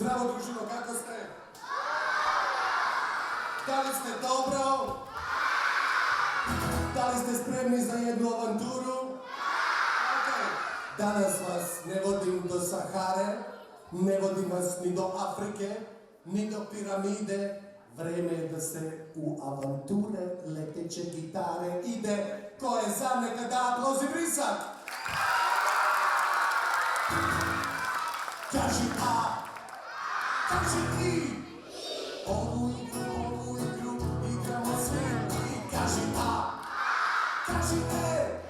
Zdravo družino, kako ste? Da li ste dobro? Da li ste spremni za jednu avanturu? Danas vas ne vodim do Sahare, ne vodim vas ni do Afrike, ni do piramide. Vreme je da se u avanture leteće gitare ide. Ko je za, neka da aplauzi brisak. Kaži A, kaži I. Ovu igru igramo svi. I kaži A, kaži E.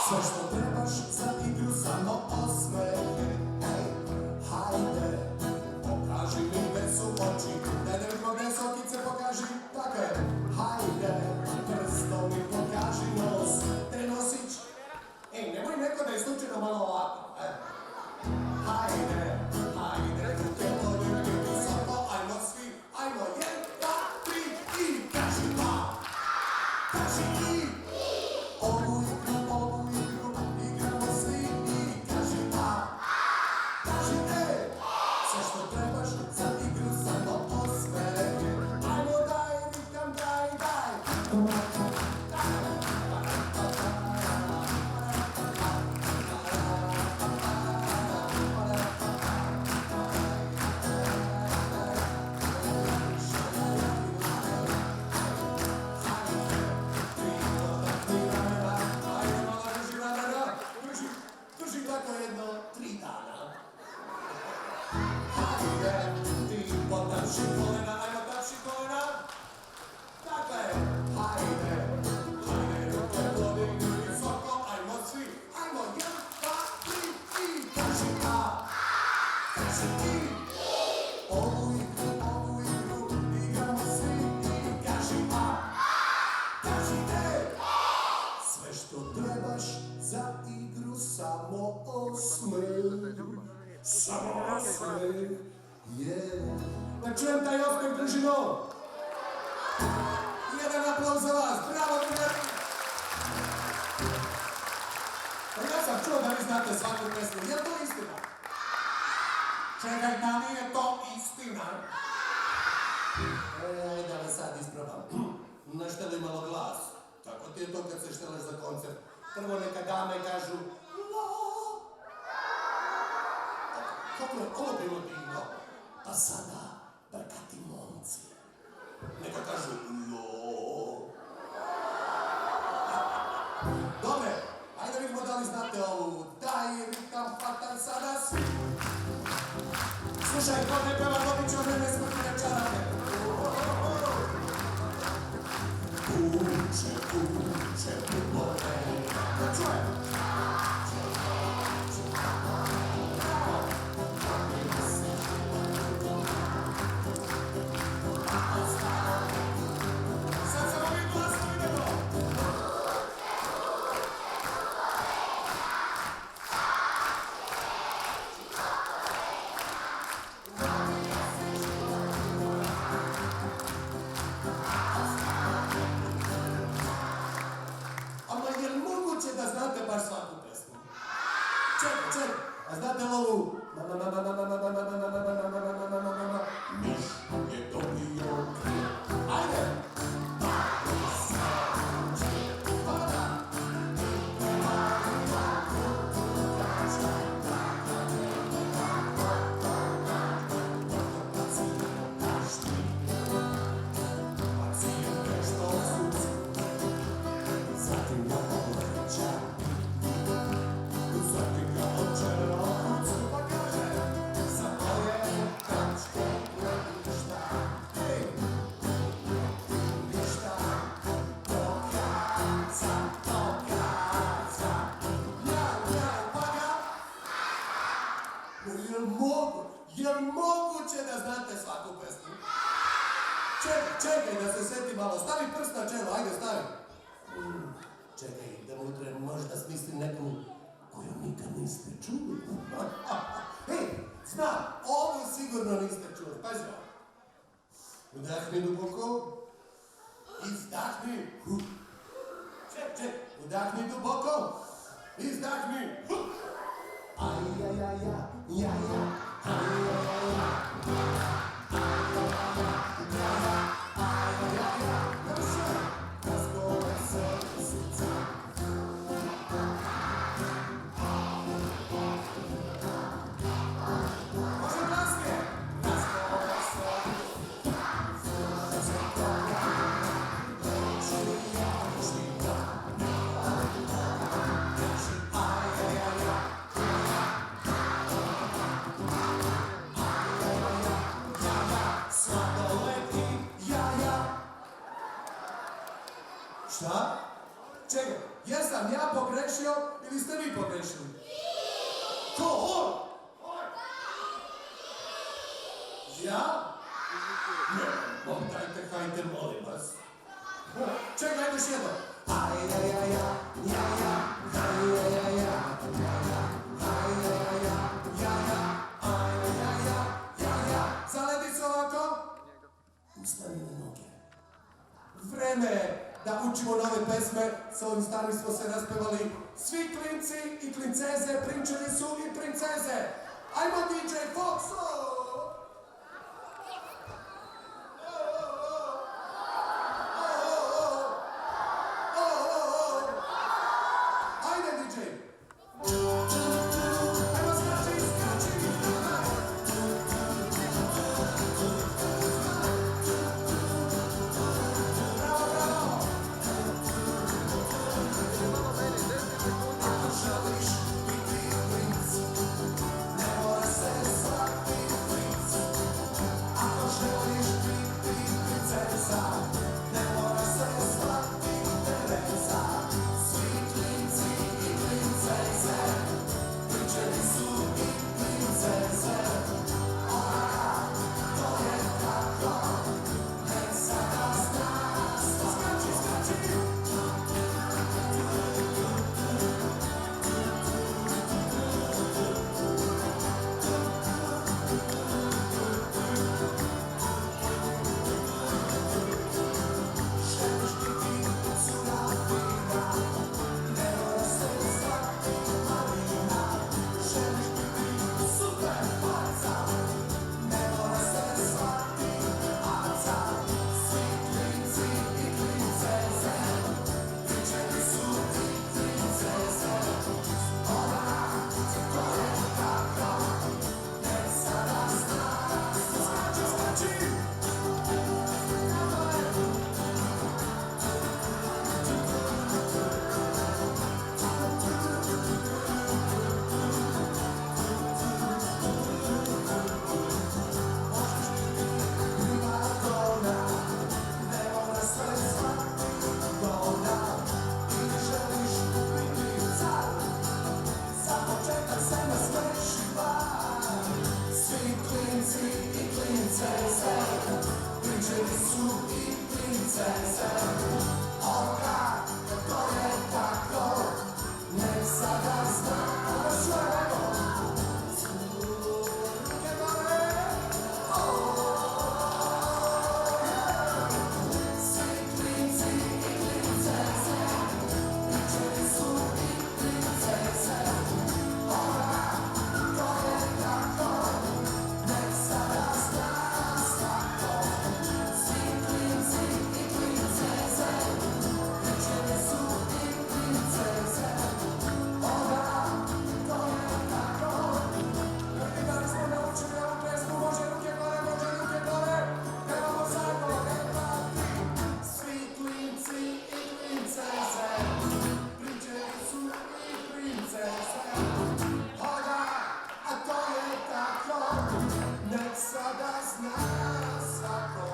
Sve što trebaš za igru samo osmehe. Hajde, pokaži mi gde su oči. Daj da vidimo gde su okice, pokaži. Tako je. Hajde, prstom mi pokaži nos. Te nosić. Ej, nemoj neko da je slučajno malo ovako. Hajde, hajde, ruke podigni visoko. Ajmo svi, ajmo 1, 2, 3 i kaži A, kaži I. Ovu igru igramo svi i kaži A, kaži E. Sve što trebaš za igru samo osmehe. Ajmo daj, ritam, daj, daj. Drži tako jedno 3 dana. Hajde, ti potapši kolena, ajmo tapši kolena. Tako je. Hajde, hajde, ruke podigni visoko, ajmo svi, ajmo 1, 2, 3 i kaži A, kaži I. Ovu igru igramo svi i kaži A, kaži E. Sve što trebaš za igru samo osmeh. Samo osmeh, Da čujem taj osmeh, družino. Jedan aplauz za vas, bravo, prijatelji. Pa ja sam čuo da vi znate svaku pesmu, je li to istina? Čekaj, da nije to istina. Da me sad isprobam. Ne šteli malo glas. Tako ti je to kad se šteleš za koncert. Prvo neka dame kažu kako je ovo bilo divno. Pa sada brkati momci. Neka kažu Dobre, ajde vidimo da li znate ovu. Daj ritam fatal sada svi. Slušaj, ko ne peva dobit će one nesmrtne čarape. Kuće, kubore. Da čujem. Da znate baš svaku pesmu. Ček, a znate ovu? Miš je dobio kriv. Ajde! Je li moguće da znate svaku pesmu? Čekaj da se seti malo. Stavi prst na čelo, ajde stavi. Čekaj, da unutra možda smislim neku koju nikad niste čuli. Hej, znam, ovu sigurno niste čuli. Pazi ovo. Udahni duboko. Izdahni. Ček, udahni duboko. Izdahni. Aj, Šta? Čekaj, jesam ja pogrešio ili ste vi pogrešili? Ko? On? Ja? Ne, dajte, hajde, molim vas. Čekaj, još jedno. Zaledi se ovako. Ustani na noge. Vreme je da učimo nove pesme, sa ovim starim smo se raspevali. Svi klinci i klinceze, prinčevi su i princeze. Ajmo DJ Foxo! Ajde DJ! Ajmo skači, skači! Bravo, bravo! Ako želiš biti princ, ne mora se zvati princ. Ako želiš biti princeza, ne mora se zvati Tereza. Svi klinci i princeze, prinčevi su i princeze. Ona, to je tako, nek sada zna. Skači, skači! Želiš biti cura fina, ne mora se zvati Marina. Želiš biti super faca, ne mora se zvati Aca. Svi klinci i klinceze, prinčevi su i princeze. Ona, to je tako, nek sada zna. Skači, skači! Primadona, ne mora se zvati Dona. Ili želiš biti car, za početak se nasmeši bar. Svi klinci i klinceze, prinčevi su i princeze. Oka, to je tako, nek sada zna. Još jedno. Ruke gore. Svi klinci i klinceze, prinčevi su i princeze. Ona, to je tako, nek sada zna svako. Svi klinci i klinceze, prinčevi su i princeze. Ona, to je tako. Da li smo naučili ovu pesmu? Može ruke gore, može ruke gore. Pevamo zajedno, jedna, tri. Svi klinci i klinceze, prinčevi su i princeze. Ona, a to je tako, nek sada zna svako.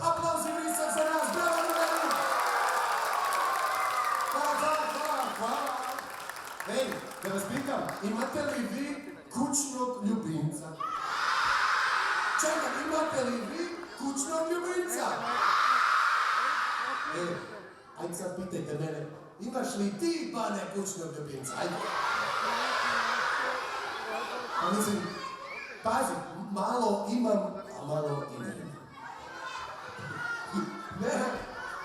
Aplauzi Vrisak za nas, bravo ljudi! Hvala. Ej, da vas pitam, imate li vi kućnog ljubimca? Čekaj, imate li vi kućnog ljubimca? Ej, ajde sad pitajte mene, imaš li ti, Bane, kućnog ljubimca? Ajde. Pa mislim, pazi, malo imam, a malo i nemam. Ne,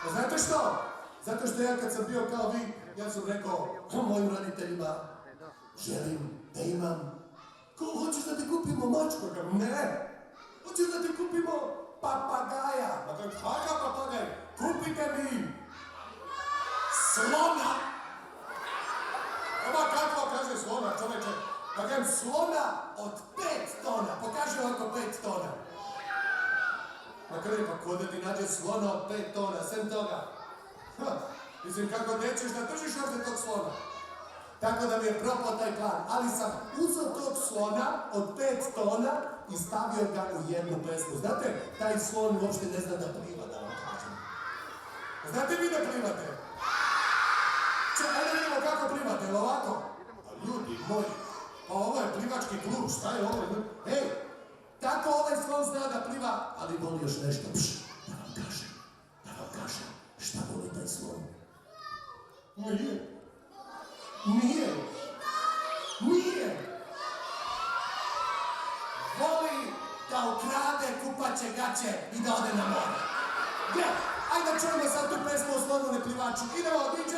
a znate što? Zato što ja kad sam bio kao vi, ja sam rekao mojim roditeljima, želim da imam Hoćeš da ti kupimo mačku? Ne. Hoćeš da ti kupimo papagaja? Kakav papagaj? Kupite mi slona. Ova kakva kaže slona, čoveče. Pa kažem slona od 5 tona. Pokaži ovako 5 tona. Pa ko da ti nađe slona od 5 tona, sem toga. Mislim, kako nećeš da držiš ovdje tog slona. Tako da mi je propao taj plan. Ali sam uzeo tog slona od 5 tona i stavio ga u jednu pesmu. Znate, taj slon uopšte ne zna da pliva, da vam kažem. Znate vi da plivate? Ajde vidimo kako plivate, ili ovako? A ljudi moji, pa ovo je plivački klub, šta je ovo? Hej, tako ovaj slon zna da pliva, ali voli još nešto. Da vam kažem, šta voli taj slon? Nije. Voli da ukrade kupaće gaće i da ode na more. Ajde da čujemo sad tu pesmu o slonu neplivaču. Idemo, DJ!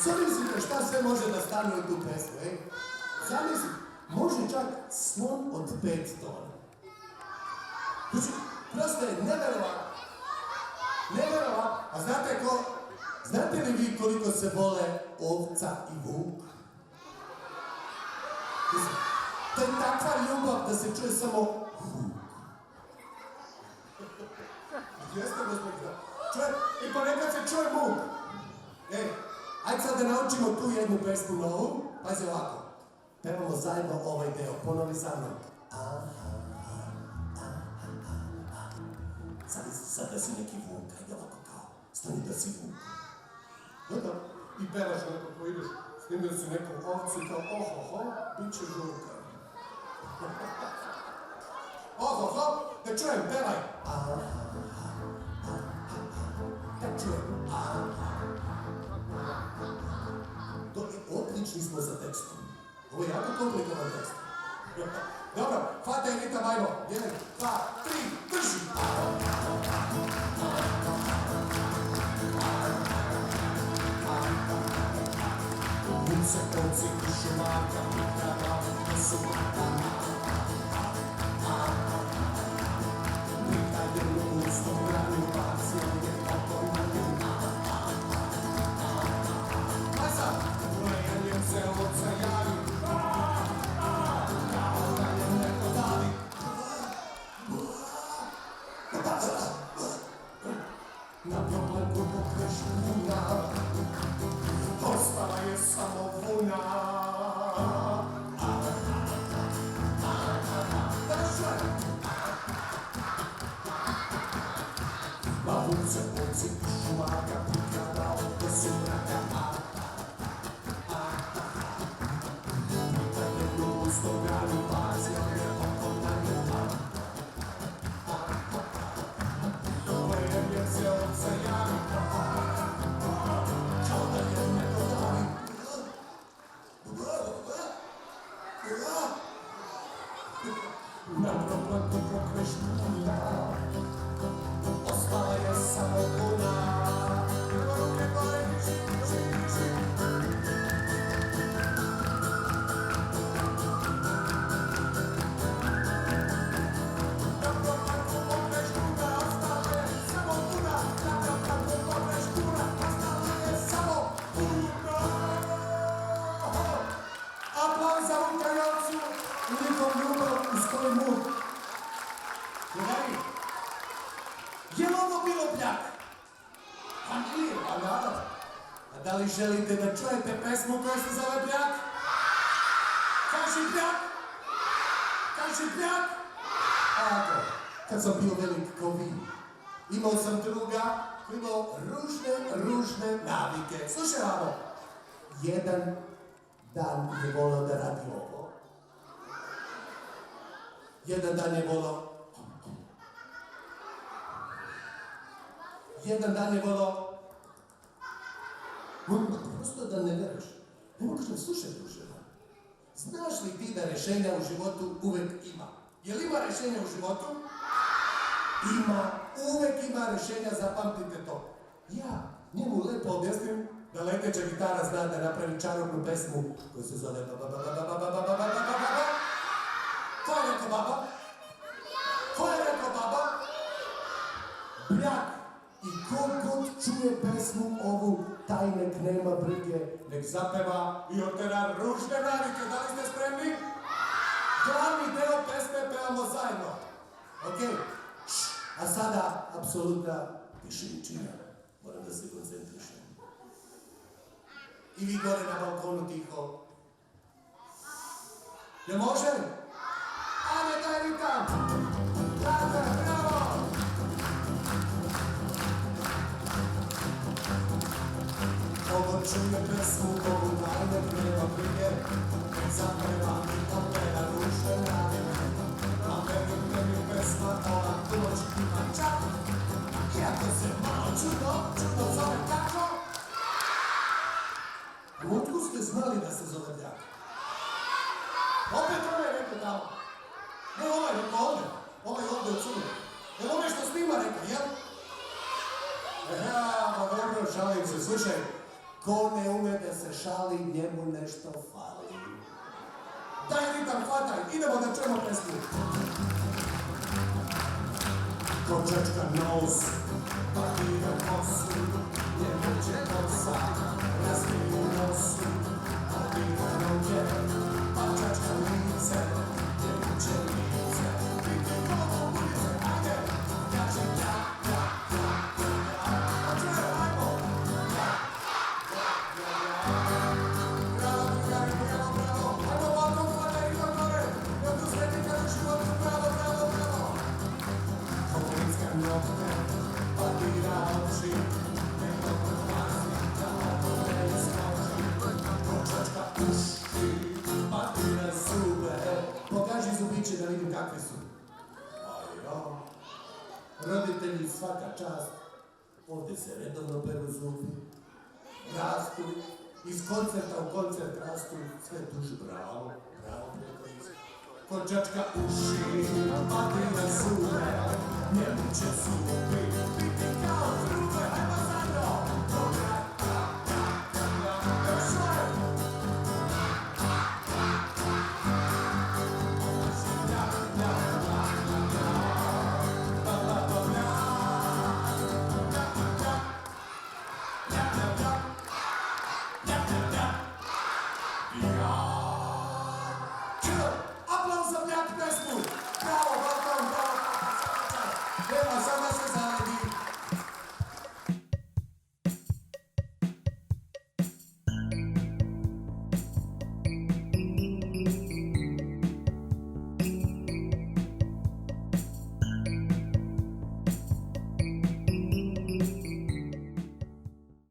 Zamislite šta sve može da stane u tu pesmu, Zamislite, može čak slon od 5 tona. Znači, prosto je neverovatno. A znate li vi koliko se vole ovca i vuk? Mislim, to je takva ljubav da se čuje samo vuk. Jeste, gospodine? I ponekad se čuje vuk. Ajde sad da naučimo tu jednu pesmu novu. Pazi ovako. Pevamo zajedno ovaj deo. Ponovi za mnom. Sad da si neki vuk. Ajde ovako kao. Stani da si vuk. Dobro. I pevaš onako ko ideš. Snimio si neku ovcu i kao ohoho, bit će žurka. Ohoho, da čujem, pevaj. Da čujem. Odlični smo za tekstom. Ovo je jako komplikovan tekst. Dobro, hvataj ritam, ajmo. 1, 2, 3, drži! Muce, ovci, kuše, maka, mikada, to su maka. Pitanje pusto gradu pazio je pokonanje pan. Dolejem je se oceani, kao da je neko dani. Na propletu pokrešnjuna ostala je samo luna. Evo ruke gore, diži, diži, diži. Na propletu pokrešnjuna ostala je samo luna. Na propletu pokrešnjuna ostala je samo luna. Aplauz za Lukajocu i njihov ljubav iz koji mu. Drugari, je li ovo bilo pljak? Pa nije, pa naravno. A da li želite da čujete pesmu koja se zove Pljak? Kaži pljak! Kaži pljak! A ako, kad sam bio velik kao vi, imao sam druga koji imao ružne navike. Slušaj ovo, jedan dan je volao da radi ovo. Jedan dan je volao. Jedan dan je volao. Prosto da ne veruješ. Ne mogu kažem, slušaj duševa. Znaš li ti da rješenja u životu uvek ima? Je li ima rješenja u životu? Ima. Uvek ima rješenja, zapamtite to. Ja njemu lepo objasnim da leteća gitara zna da napravi čarobnu pesmu koja se zove ba. Ko je rekao baba? Ko je rekao baba? Bljak. I ko god čuje pesmu ovu, taj nek nema brige, nek zapeva i otera ružne navike. Da li ste spremni? Glavni deo pesme pevamo zajedno. Ok? A sada, apsolutna tišinčina. Moram da se koncentrišem. I vi gore na balkonu tiho. Jel može? Ajde, daj ritam! Dakle, bravo! Ovo čuje pesmu, kogu najnek nema brige, nek zapeva i opera ružne navike. A meni pesma ova doć ima čak, iako se malo čudno zove tako. Otkud ste znali da se zove Pljak? Opet ovaj je rekao tamo. Ne, ovaj je rekao ovdje. Ovaj ovdje u crnu. Jel ovaj što snima rekao, jel? Pa dobro, šalim se. Slušaj, ko ne ume da se šali, njemu nešto fali. Daj ritam, hvataj, idemo da čujemo pesmu. Ko čečka nos, patira kosu, njemu će kosa, razbiju nosu, patira noge, pa čečka lice, njemu će lice, biti kovo ulice, ajde, kaži ja. A čuje, ajmo, ja. Bravo, drugari, bravo, ajmo balkon, hvataj ritam gore, ne oduzmeti kada životu, bravo. Kovinska nokte, patira oči, neko prvazi, da oko ne iskoči. Kočačka uši, patira zube, pokaži zubiće da vidim kakvi su. Ajo, roditelji svaka čast, ovdje se redovno peru zubi, rastu, iz koncerta u koncert rastu, sve duže, bravo, prijatelji. Kočačka uši, patira zube, njemu će zubi biti kao